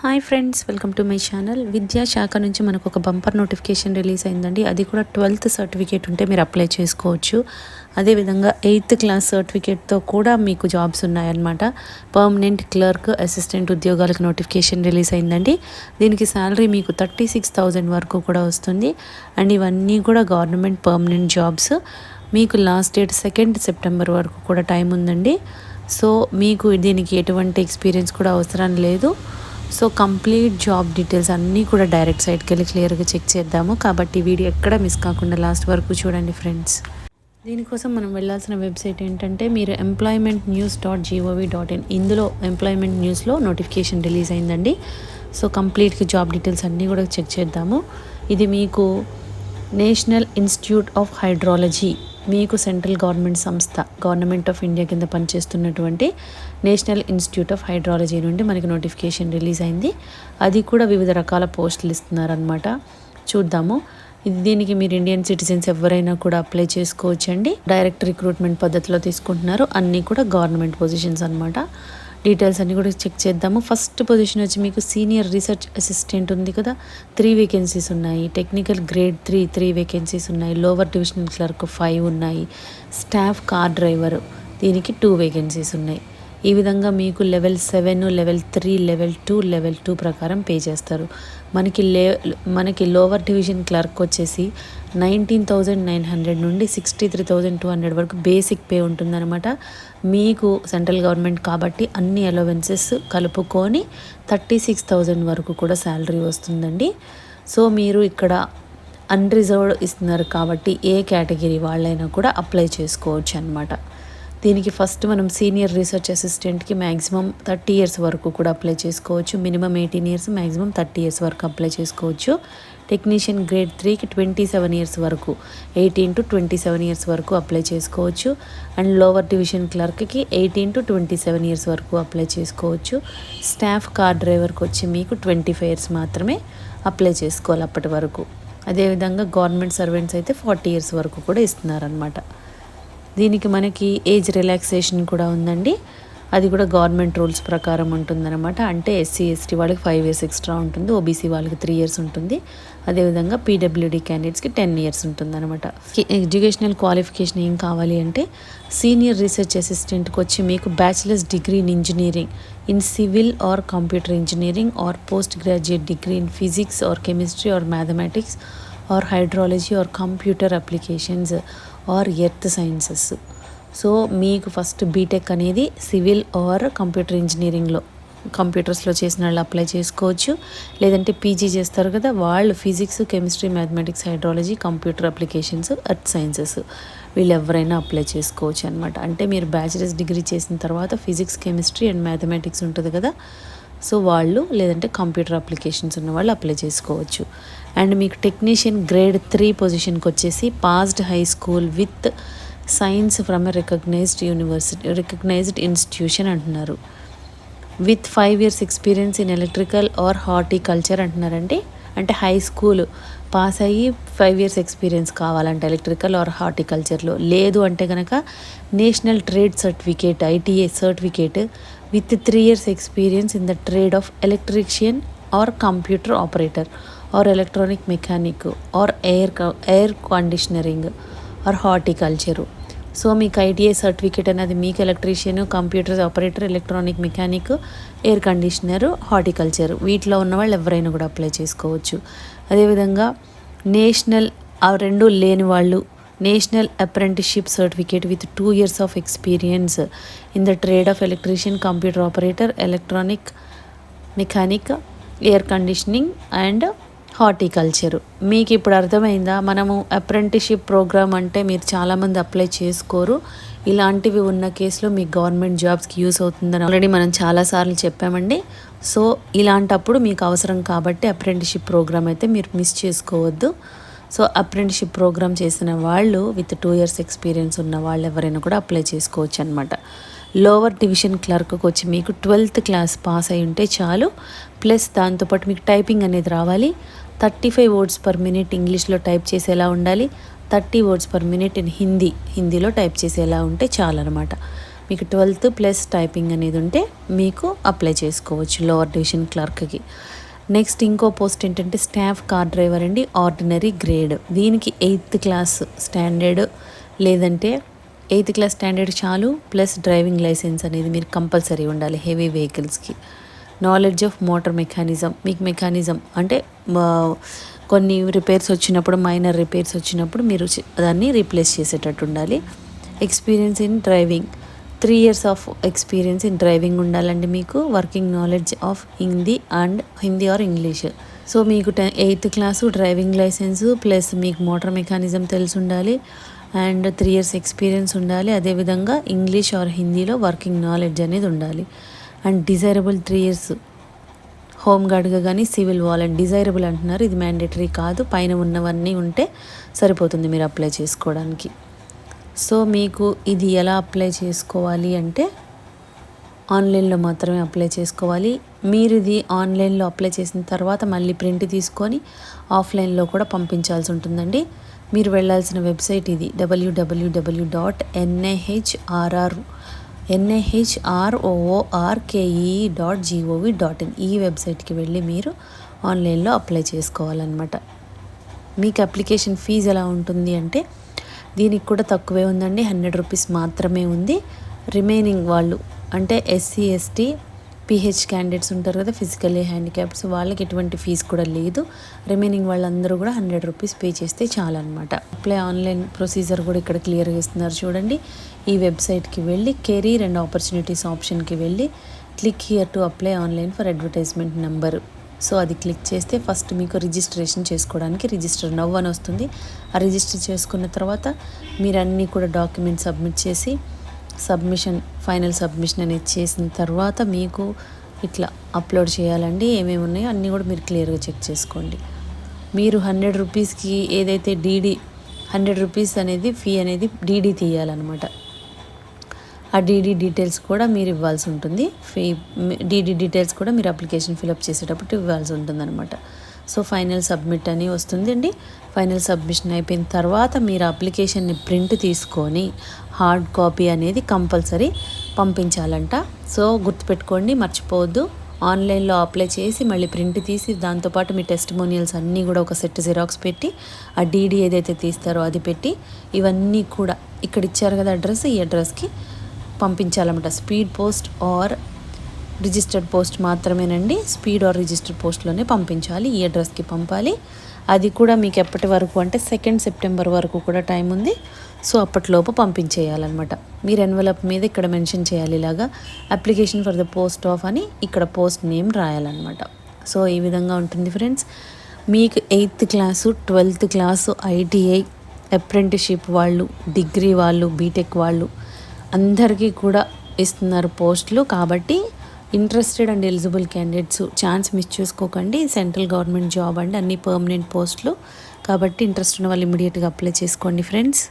Hi friends, welcome to my channel. విద్యాశాఖ నుంచి మనకు ఒక బంపర్ నోటిఫికేషన్ రిలీజ్ అయిందండి. అది కూడా 12th సర్టిఫికేట్ ఉంటే మీరు అప్లై చేసుకోవచ్చు. అదేవిధంగా 8th క్లాస్ సర్టిఫికేట్తో కూడా మీకు జాబ్స్ ఉన్నాయన్నమాట. పర్మనెంట్ క్లర్క్, అసిస్టెంట్ ఉద్యోగాలకు నోటిఫికేషన్ రిలీజ్ అయిందండి. దీనికి శాలరీ మీకు 36,000 వరకు కూడా వస్తుంది. అండ్ ఇవన్నీ కూడా గవర్నమెంట్ పర్మనెంట్ జాబ్స్. మీకు లాస్ట్ డేట్ 2nd సెప్టెంబర్ వరకు కూడా టైం ఉందండి. సో మీకు దీనికి ఎటువంటి ఎక్స్పీరియన్స్ కూడా అవసరం లేదు. సో కంప్లీట్ జాబ్ డీటెయిల్స్ అన్నీ కూడా డైరెక్ట్ సైట్కి వెళ్ళి క్లియర్గా చెక్ చేద్దాము. కాబట్టి వీడియో ఎక్కడ మిస్ కాకుండా లాస్ట్ వరకు చూడండి ఫ్రెండ్స్. దీనికోసం మనం వెళ్ళాల్సిన వెబ్సైట్ ఏంటంటే మీరు employmentnews.gov.in, ఇందులో ఎంప్లాయ్మెంట్ న్యూస్లో నోటిఫికేషన్ రిలీజ్ అయిందండి. సో కంప్లీట్గా జాబ్ డీటెయిల్స్ అన్నీ కూడా చెక్ చేద్దాము. ఇది మీకు నేషనల్ ఇన్స్టిట్యూట్ ఆఫ్ హైడ్రాలజీ, మీకు సెంట్రల్ గవర్నమెంట్ సంస్థ, గవర్నమెంట్ ఆఫ్ ఇండియా కింద పనిచేస్తున్నటువంటి నేషనల్ ఇన్స్టిట్యూట్ ఆఫ్ హైడ్రాలజీ నుండి మనకి నోటిఫికేషన్ రిలీజ్ అయింది. అది కూడా వివిధ రకాల పోస్టులు ఇస్తున్నారనమాట. చూద్దాము. దీనికి మీరు ఇండియన్ సిటిజన్స్ ఎవరైనా కూడా అప్లై చేసుకోవచ్చండి. డైరెక్ట్ రిక్రూట్మెంట్ పద్ధతిలో తీసుకుంటున్నారు. అన్నీ కూడా గవర్నమెంట్ పొజిషన్స్ అనమాట. డీటెయిల్స్ అన్నీ కూడా చెక్ చేద్దాము. ఫస్ట్ పొజిషన్ వచ్చి మీకు సీనియర్ రీసెర్చ్ అసిస్టెంట్ ఉంది కదా, 3 వేకెన్సీస్ ఉన్నాయి. టెక్నికల్ గ్రేడ్ 3 వేకెన్సీస్ ఉన్నాయి. లోవర్ డివిజనల్ క్లర్క్ 5 ఉన్నాయి. స్టాఫ్ కార్ డ్రైవర్ దీనికి 2 వేకెన్సీస్ ఉన్నాయి. ఈ విధంగా మీకు లెవెల్ 7, లెవెల్ 3, లెవెల్ 2 ప్రకారం పే చేస్తారు. మనకి లోవర్ డివిజన్ క్లర్క్ వచ్చేసి 19,900 నుండి 63,200 వరకు బేసిక్ పే ఉంటుందన్నమాట. మీకు సెంట్రల్ గవర్నమెంట్ కాబట్టి అన్ని అలవెన్సెస్ కలుపుకొని 36,000 వరకు కూడా శాలరీ వస్తుందండి. సో మీరు ఇక్కడ అన్రిజర్వ్డ్ ఇస్తున్నారు కాబట్టి ఏ కేటగిరీ వాళ్ళైనా కూడా అప్లై చేసుకోవచ్చు అన్నమాట. దీనికి ఫస్ట్ మనం సీనియర్ రీసెర్చ్ అసిస్టెంట్కి మ్యాక్సిమం 30 ఇయర్స్ వరకు కూడా అప్లై చేసుకోవచ్చు. మినిమం 18 ఇయర్స్, మ్యాక్సిమం 30 ఇయర్స్ వరకు అప్లై చేసుకోవచ్చు. టెక్నీషియన్ గ్రేడ్ 3కి 27 ఇయర్స్ వరకు, 18 to 27 ఇయర్స్ వరకు అప్లై చేసుకోవచ్చు. అండ్ లోవర్ డివిజన్ క్లర్క్కి 18 to 27 ఇయర్స్ వరకు అప్లై చేసుకోవచ్చు. స్టాఫ్ కార్ డ్రైవర్కి వచ్చి మీకు 25 ఇయర్స్ మాత్రమే అప్లై చేసుకోవాలి అప్పటి వరకు. అదేవిధంగా గవర్నమెంట్ సర్వెంట్స్ అయితే 40 ఇయర్స్ వరకు కూడా ఇస్తున్నారనమాట. దీనికి మనకి ఏజ్ రిలాక్సేషన్ కూడా ఉందండి. అది కూడా గవర్నమెంట్ రూల్స్ ప్రకారం ఉంటుందన్నమాట. అంటే SC, ST వాళ్ళకి 5 ఇయర్స్ ఎక్స్ట్రా ఉంటుంది. OBC వాళ్ళకి 3 ఇయర్స్ ఉంటుంది. అదేవిధంగా PWD క్యాండిడేట్స్కి 10 ఇయర్స్ ఉంటుందన్నమాట. ఎడ్యుకేషనల్ క్వాలిఫికేషన్ ఏం కావాలి అంటే సీనియర్ రీసెర్చ్ అసిస్టెంట్కి వచ్చి మీకు bachelor's degree in engineering, in civil or computer engineering or post graduate degree in physics or chemistry or mathematics or hydrology or computer applications or earth sciences. So మీకు first B Tech అనేది civil or computer ఇంజనీరింగ్లో, కంప్యూటర్స్లో చేసిన వాళ్ళు apply చేసుకోవచ్చు. లేదంటే PG చేస్తారు కదా, వాళ్ళు physics, chemistry, mathematics, hydrology, computer applications, earth sciences వీళ్ళు ఎవరైనా అప్లై చేసుకోవచ్చు అనమాట. అంటే మీరు బ్యాచిలర్స్ డిగ్రీ చేసిన తర్వాత ఫిజిక్స్, కెమిస్ట్రీ అండ్ మ్యాథమెటిక్స్ ఉంటుంది కదా, సో వాళ్ళు, లేదంటే కంప్యూటర్ అప్లికేషన్స్ ఉన్న వాళ్ళు అప్లై చేసుకోవచ్చు. అండ్ మీకు టెక్నీషియన్ గ్రేడ్ 3 పొజిషన్కి వచ్చేసి passed high school with science from a recognised institution అంటున్నారు. With 5 years experience in electrical or horticulture అంటున్నారండి. అంటే హై స్కూల్ పాస్ అయ్యి 5 ఇయర్స్ ఎక్స్పీరియన్స్ కావాలంటే ఎలక్ట్రికల్ ఆర్ హార్టికల్చర్లో. లేదు అంటే కనుక national trade certificate, ITA certificate with 3 years experience in the trade of electrician or computer operator or electronic mechanic or air conditioning or horticulture. So మీకు ITA certificate అనేది మీకు electrician, computer operator, electronic mechanic, air conditioner, horticulture వీటిలో ఉన్న వాళ్ళు ఎవరైనా కూడా apply చేసుకోవచ్చు. అదేవిధంగా నేషనల్ ఆ 2 లేని వాళ్ళు national apprenticeship certificate with 2 years of experience in the trade of electrician, computer operator, electronic mechanic, air conditioning and horticulture. మీకు ఇప్పుడు అర్థమైందా? మనము అప్రెంటిస్షిప్ ప్రోగ్రామ్ అంటే మీరు చాలామంది అప్లై చేసుకోరు. ఇలాంటివి ఉన్న కేసులో మీకు గవర్నమెంట్ జాబ్స్కి యూస్ అవుతుందని ఆల్రెడీ మనం చాలాసార్లు చెప్పామండి. సో ఇలాంటప్పుడు మీకు అవసరం కాబట్టి అప్రెంటిస్షిప్ ప్రోగ్రామ్ అయితే మీరు మిస్ చేసుకోవద్దు. సో అప్రెంటిస్షిప్ ప్రోగ్రామ్ చేసిన వాళ్ళు విత్ 2 ఇయర్స్ ఎక్స్పీరియన్స్ ఉన్న వాళ్ళు ఎవరైనా కూడా అప్లై చేసుకోవచ్చు అనమాట. లోవర్ డివిజన్ క్లర్క్కి వచ్చి మీకు 12th క్లాస్ పాస్ అయి ఉంటే చాలు. ప్లస్ దాంతోపాటు మీకు టైపింగ్ అనేది రావాలి. 35 words per minute ఇంగ్లీష్లో టైప్ చేసేలా ఉండాలి. 30 words per minute ఇన్ హిందీలో టైప్ చేసేలా ఉంటే చాలు అనమాట. మీకు 12th ప్లస్ టైపింగ్ అనేది ఉంటే మీకు అప్లై చేసుకోవచ్చు లోవర్ డివిజన్ క్లర్క్కి. నెక్స్ట్ ఇంకో పోస్ట్ ఏంటంటే స్టాఫ్ కార్ డ్రైవర్ అండి, ఆర్డినరీ గ్రేడ్. దీనికి 8th క్లాస్ స్టాండర్డ్ లేదంటే 8th క్లాస్ స్టాండర్డ్ చాలు, ప్లస్ డ్రైవింగ్ లైసెన్స్ అనేది మీరు కంపల్సరీ ఉండాలి హెవీ వెహికల్స్కి. నాలెడ్జ్ ఆఫ్ మోటార్ మెకానిజం, మీకు మెకానిజం అంటే కొన్ని రిపేర్స్ వచ్చినప్పుడు, మైనర్ రిపేర్స్ వచ్చినప్పుడు మీరు దాన్ని రీప్లేస్ చేసేటట్టు ఉండాలి. Experience in driving, 3 years of experience in driving ఉండాలండి మీకు. Working knowledge of Hindi or English. So మీకు 8th class driving licence plus మీకు మోటార్ మెకానిజం తెలిసి ఉండాలి అండ్ 3 years ఎక్స్పీరియన్స్ ఉండాలి. అదేవిధంగా ఇంగ్లీష్ ఆర్ హిందీలో వర్కింగ్ నాలెడ్జ్ అనేది ఉండాలి. అండ్ డిజైరబుల్ 3 years హోమ్ గార్డ్గా కానీ సివిల్ వాలంట్. డిజైరబుల్ అంటున్నారు, ఇది మ్యాండేటరీ కాదు, పైన ఉన్నవన్నీ ఉంటే సరిపోతుంది మీరు అప్లై చేసుకోవడానికి. సో మీకు ఇది ఎలా అప్లై చేసుకోవాలి అంటే ఆన్లైన్లో మాత్రమే అప్లై చేసుకోవాలి. మీరు ఇది ఆన్లైన్లో అప్లై చేసిన తర్వాత మళ్ళీ ప్రింట్ తీసుకొని ఆఫ్లైన్లో కూడా పంపించాల్సి ఉంటుందండి. మీరు వెళ్ళాల్సిన వెబ్సైట్ ఇది www.nihroorke.gov.in. ఈ వెబ్సైట్కి వెళ్ళి మీరు ఆన్లైన్లో అప్లై చేసుకోవాలన్నమాట. మీకు అప్లికేషన్ ఫీజు ఎలా ఉంటుంది అంటే దీనికి కూడా తక్కువే ఉందండి, 100 రూపీస్ మాత్రమే ఉంది. రిమైనింగ్ వాళ్ళు అంటే ఎస్సీ ఎస్టీ పిహెచ్ క్యాండిడేట్స్ ఉంటారు కదా, ఫిజికల్లీ హ్యాండిక్యాప్డ్స్, వాళ్ళకి ఎటువంటి ఫీజు కూడా లేదు. రిమైనింగ్ వాళ్ళందరూ కూడా 100 రూపీస్ పే చేస్తే చాలన్నమాట. అప్లై ఆన్లైన్ ప్రొసీజర్ కూడా ఇక్కడ క్లియర్గా ఇస్తున్నారు చూడండి. ఈ వెబ్సైట్కి వెళ్ళి కెరీర్ అండ్ ఆపర్చునిటీస్ ఆప్షన్కి వెళ్ళి click here to apply online for advertisement number. So అది క్లిక్ చేస్తే ఫస్ట్ మీకు రిజిస్ట్రేషన్ చేసుకోవడానికి రిజిస్టర్ నవ్ అని వస్తుంది. ఆ రిజిస్టర్ చేసుకున్న తర్వాత మీరు అన్నీ కూడా డాక్యుమెంట్ సబ్మిట్ చేసి ఫైనల్ సబ్మిషన్ అనేది చేసిన తర్వాత మీకు ఇట్లా అప్లోడ్ చేయాలండి. ఏమేమి ఉన్నాయో అన్నీ కూడా మీరు క్లియర్గా చెక్ చేసుకోండి. మీరు 100 రూపీస్కి ఏదైతే 100 రూపీస్ అనేది ఫీ అనేది డీడీ తీయాలన్నమాట. ఆ డీడీ డీటెయిల్స్ కూడా మీరు ఇవ్వాల్సి ఉంటుంది. డీడీ డీటెయిల్స్ కూడా మీరు అప్లికేషన్ ఫిలప్ చేసేటప్పుడు ఇవ్వాల్సి ఉంటుందన్నమాట. సో ఫైనల్ సబ్మిట్ అని వస్తుంది అండి. ఫైనల్ సబ్మిషన్ అయిపోయిన తర్వాత మీరు అప్లికేషన్ని ప్రింట్ తీసుకొని హార్డ్ కాపీ అనేది కంపల్సరీ పంపించాలంట. సో గుర్తుపెట్టుకోండి, మర్చిపోవద్దు. ఆన్లైన్లో అప్లై చేసి మళ్ళీ ప్రింట్ తీసి దాంతోపాటు మీ టెస్టిమోనియల్స్ అన్నీ కూడా ఒక సెట్ జిరాక్స్ పెట్టి ఆ డీడీ ఏదైతే తీస్తారో అది పెట్టి ఇవన్నీ కూడా ఇక్కడ ఇచ్చారు కదా అడ్రస్, ఈ అడ్రస్కి పంపించాలన్నమాట. Speed post or registered post మాత్రమేనండి. స్పీడ్ ఆర్ రిజిస్టర్డ్ పోస్ట్లోనే పంపించాలి, ఈ అడ్రస్కి పంపాలి. అది కూడా మీకు ఎప్పటి వరకు అంటే 2nd September వరకు కూడా టైం ఉంది. సో అప్పటిలోపు పంపించేయాలన్నమాట. మీరు ఎన్వలప్ మీద ఇక్కడ మెన్షన్ చేయాలి ఇలాగా application for the post of అని, ఇక్కడ పోస్ట్ నేమ్ రాయాలన్నమాట. సో ఈ విధంగా ఉంటుంది ఫ్రెండ్స్. మీకు 8th class 12th class ITI apprenticeship వాళ్ళు, డిగ్రీ వాళ్ళు, బీటెక్ వాళ్ళు అందరికీ కూడా ఇస్తున్నారు పోస్టులు. కాబట్టి interested and eligible candidates chance miss చేసుకోకండి. సెంట్రల్ గవర్నమెంట్ జాబ్ అండి, అన్ని పర్మనెంట్ పోస్టులు. కాబట్టి ఇంట్రెస్ట్ ఉన్న వాళ్ళు ఇమీడియట్గా అప్లై చేసుకోండి ఫ్రెండ్స్.